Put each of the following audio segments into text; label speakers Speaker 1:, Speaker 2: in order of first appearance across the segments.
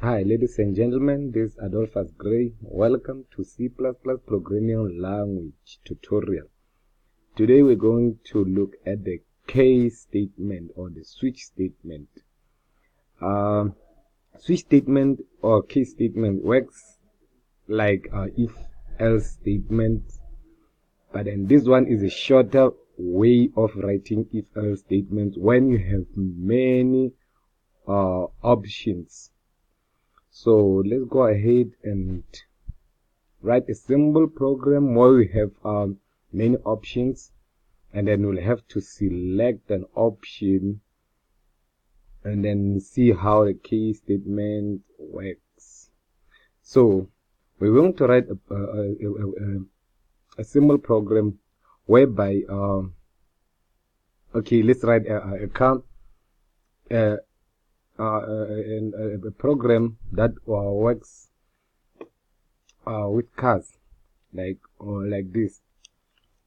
Speaker 1: Hi ladies and gentlemen, this is Adolphus C. Welcome to C++ programming language tutorial. Today we're going to look at the case statement or the switch statement. Switch statement or case statement works like if-else statement, but then this one is a shorter way of writing if-else statements when you have many options. So let's go ahead and write a simple program where we have many options, and then we'll have to select an option and then see how the case statement works. So we're going to write a simple program whereby okay, let's write a program that works with cars, like this.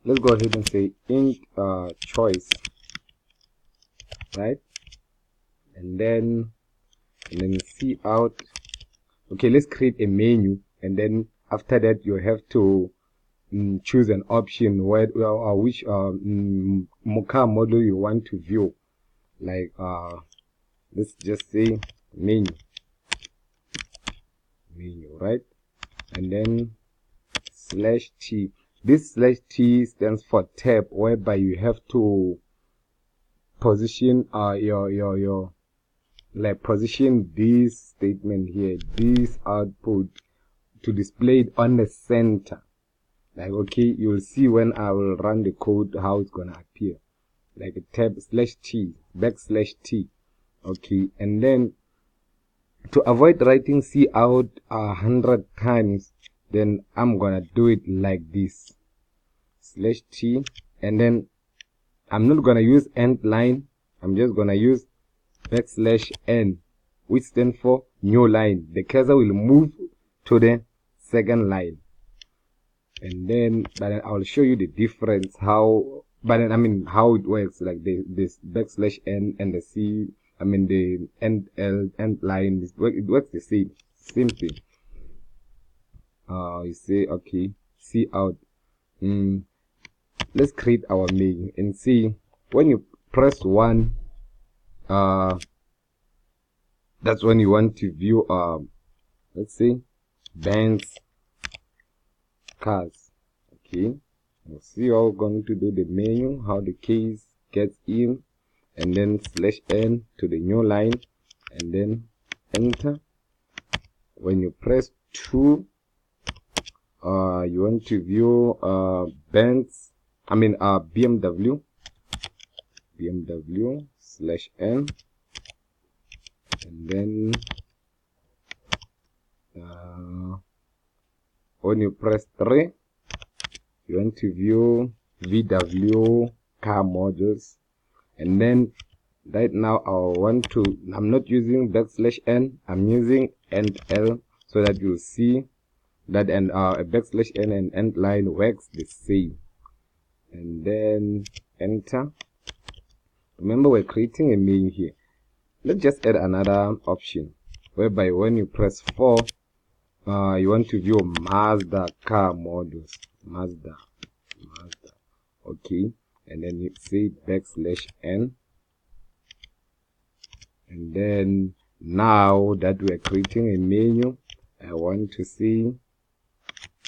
Speaker 1: Let's go ahead and say int choice, right? And then see out. Okay, let's create a menu, and then after that you have to choose an option where which car model you want to view. Like let's just say menu, right? And then /t. This /t stands for tab, whereby you have to position position this statement here, this output, to display it on the center. Like, okay, you'll see when I will run the code how it's gonna appear, like a tab /t, /t. Okay, and then to avoid writing C out 100 times, then I'm gonna do it like this, /t, and then I'm not gonna use end line. I'm just gonna use \n, which stands for new line. The cursor will move to the second line, and then I'll show you the difference how. But then, I mean, how it works, like this \n and the C. I mean the end line. It works the same thing. You say okay, see out. Let's create our menu and see when you press 1. That's when you want to view let's say bands, cars. Okay, we'll see how we're going to do the menu, how the case gets in, and then /n to the new line, and then enter. When you press 2, you want to view bands, I mean BMW /n, and then when you press 3, you want to view VW car models. And then right now I'm not using \n, I'm using /l, so that you'll see that a \n and end line works the same. And then enter. Remember, we're creating a menu here. Let's just add another option whereby when you press 4, you want to view Mazda car models. Mazda. Okay, and then you say \n, and then now that we're creating a menu, I want to see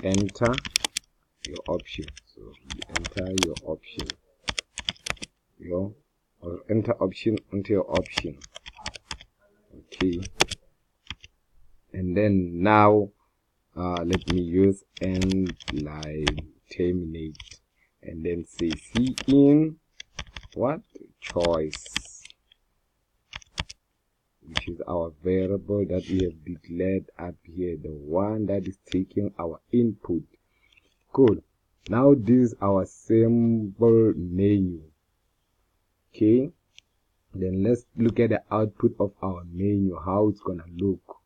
Speaker 1: enter your option. So you enter your option, or enter option into your option. Okay, and then now let me use end line terminate, and then say C in what choice, which is our variable that we have declared up here, the one that is taking our input. Good. Now this is our simple menu. Okay, then let's look at the output of our menu, how it's gonna look.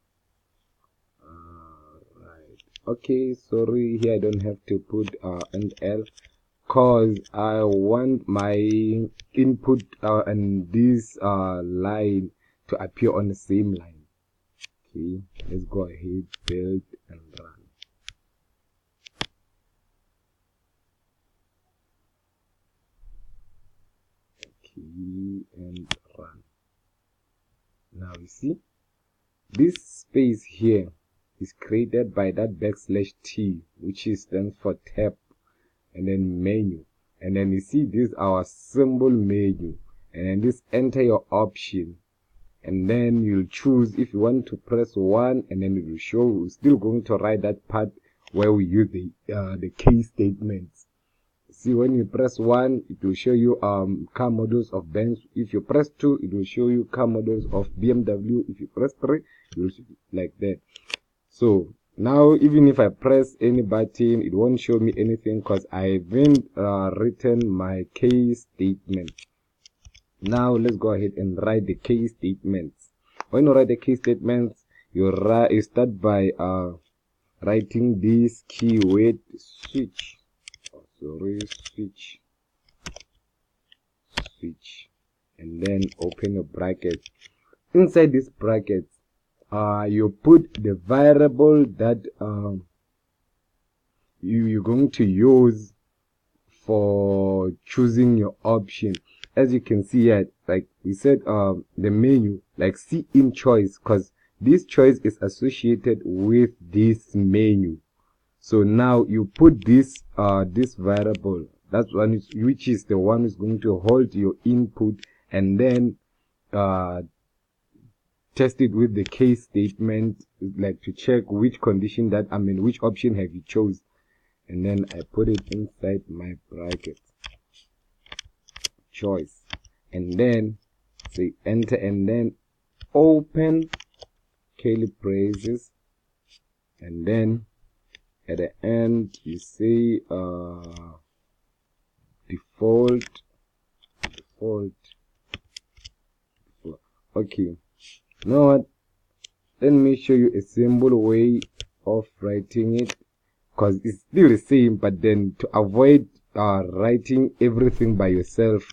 Speaker 1: Right. Okay, sorry, here I don't have to put /l, cause I want my input and this line to appear on the same line. Okay, let's go ahead, build and run. Okay, and run. Now you see this space here is created by that \T, which stands for tab, and then menu, and then you see this our symbol menu, and then this enter your option, and then you'll choose if you want to press 1, and then it will show. We're still going to write that part where we use the case statements. See, when you press 1, it will show you car models of Benz. If you press 2, it will show you car models of BMW. If you press 3, it will show you like that. So now even if I press any button, it won't show me anything because I haven't written my case statement. Now let's go ahead and write the case statements. When you write the case statements, you start by writing this keyword switch. Switch, and then open a bracket. Inside this bracket, you put the variable that you're going to use for choosing your option. As you can see here, like we said, the menu, like C in choice, because this choice is associated with this menu. So now you put this this variable, that's one which is the one who's going to hold your input, and then test it with the case statement, like to check which condition that which option have you chose, and then I put it inside my bracket choice, and then say enter, and then open curly braces, and then at the end you say default. Okay, now what, let me show you a simple way of writing it, because it's still the same, but then to avoid writing everything by yourself,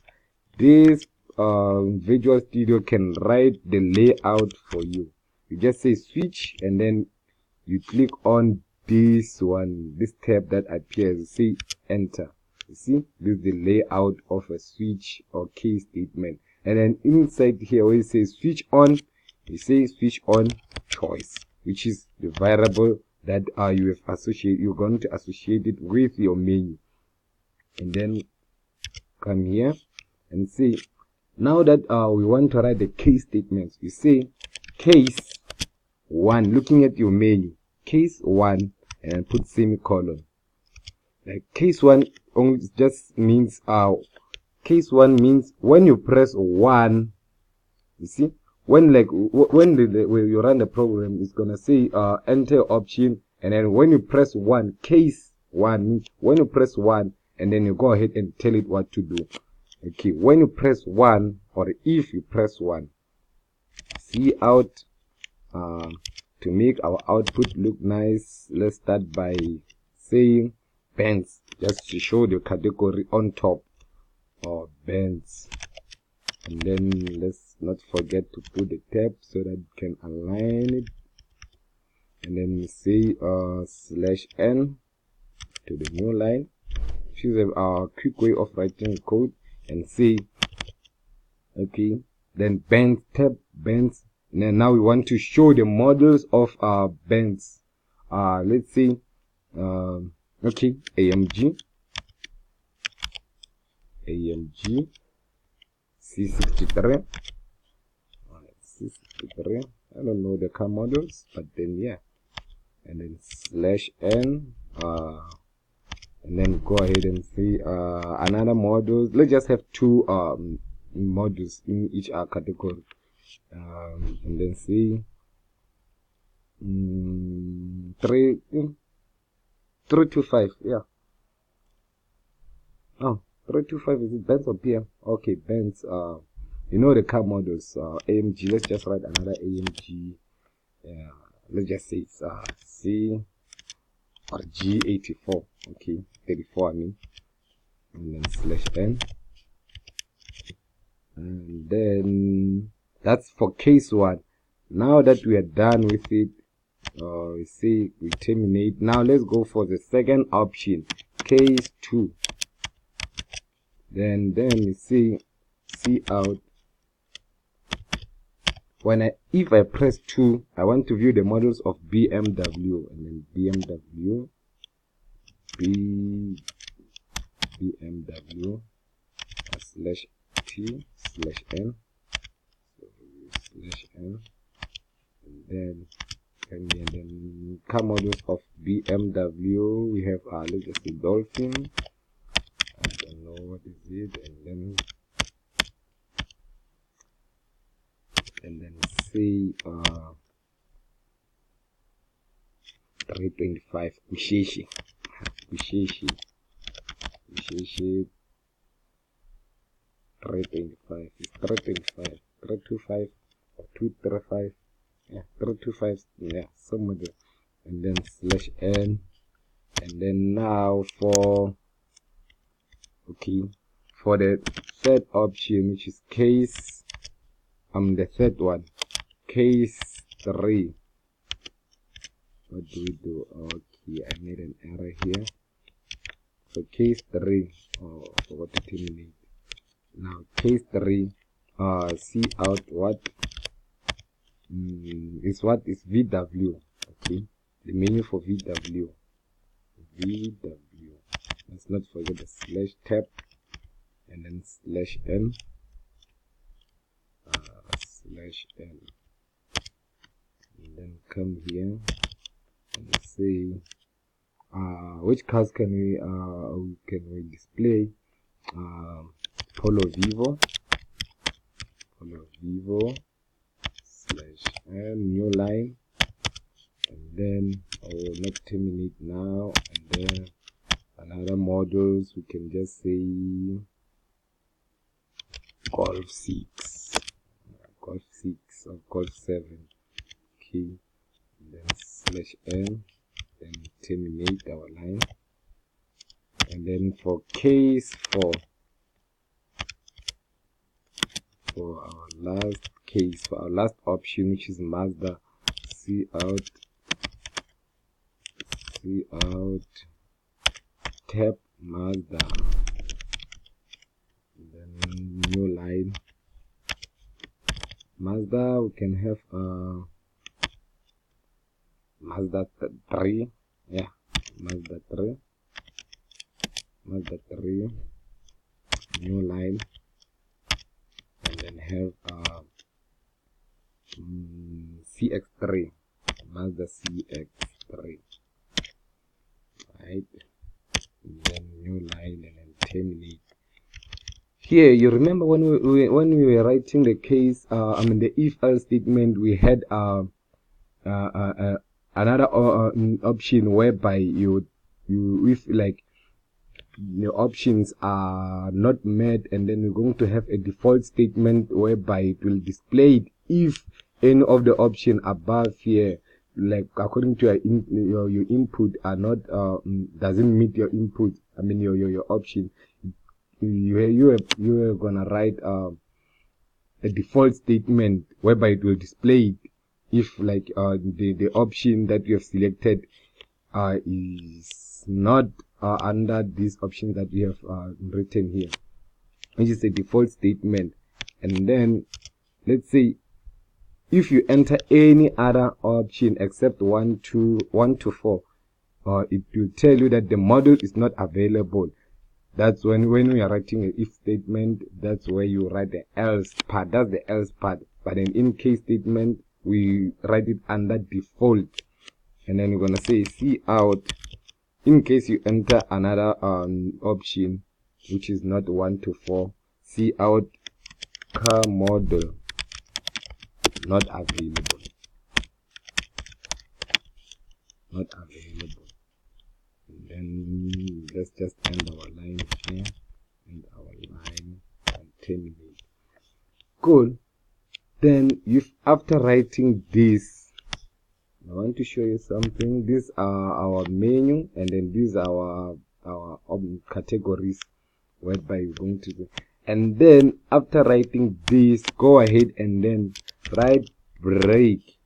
Speaker 1: this Visual Studio can write the layout for you. You just say switch, and then you click on this one, this tab that appears, say enter. You see, this is the layout of a switch or case statement. And then inside here where it says switch on, you say switch on choice, which is the variable that you're going to associate it with your menu. And then come here and say, now that we want to write the case statements, you say case 1, looking at your menu, case 1, and put semicolon. Like case 1 only just means case 1 means when you press 1, you see, when when you run the program, it's gonna say enter option, and then when you press 1, case 1 means when you press 1, and then you go ahead and tell it what to do. Okay, when you press 1, or if you press 1, see out. To make our output look nice, let's start by saying Benz, just to show the category on top, or Benz, and then let's not forget to put the tab so that you can align it, and then say /n to the new line. Choose a quick way of writing code and say okay, then Benz tab Benz. And now we want to show the models of Benz. Let's say okay, AMG C63. C63. I don't know the car models, but then yeah, and then /n and then go ahead and see another model. Let's just have 2 modules in each category, and then see 325. Yeah. Oh, 325, is it Benz or PM? Okay, Benz. You know the car models. AMG. Let's just write another AMG. Let's just say it's C or G84. Okay, 34. I mean, and then /n. And then that's for case 1. Now that we are done with it, we say we terminate. Now let's go for the second option, case 2. Then we say cout. If I press 2, I want to view the models of BMW, and then BMW /t/n /n, and then car models of BMW. We have let's just say Dolphin. I don't know what is it, and then say 325 Kushishi 325 is 325 325 or 235, yeah, 325, yeah, somewhere there, and then /n, and then now for the third option, which is case the third one, case 3. What do we do? Okay, I made an error here. So case 3, I forgot to terminate. Now case 3, cout what is VW. Okay, the menu for VW. Let's not forget the /tab, and then /n, and then come here and say which cars can we display. Polo Vivo /n, new line, and then I will not terminate now, and then another models we can just say Golf 6 or Golf 7. Okay, and then /n, then terminate our line, and then for case 4, for our last option, which is Mazda, cout tab Mazda, and then new line Mazda. We can have Mazda 3, yeah, Mazda 3, new line, and then have CX3, Mazda CX3, right, and then new line, and then terminate. Here, you remember when we were writing the case, the if-else statement, we had another option whereby if like the options are not met, and then we're going to have a default statement whereby it will display it if any of the option above here, like according to your input, are not doesn't meet your input. Your option. You are gonna write a default statement whereby it will display it if like the option that you have selected is not under these options that we have written here, which is a default statement. And then let's say if you enter any other option except 1 to 4, it will tell you that the model is not available. That's when we are writing an if statement, that's where you write the else part. That's the else part. But then in case statement, we write it under default, and then we're gonna say cout in case you enter another option which is not 1 to 4, cout car model not available. And then let's just end our line here, and terminate. Cool. Then after writing this, I want to show you something. These are our menu, and then these are our categories whereby you're going to do. And then after writing this, go ahead and then write break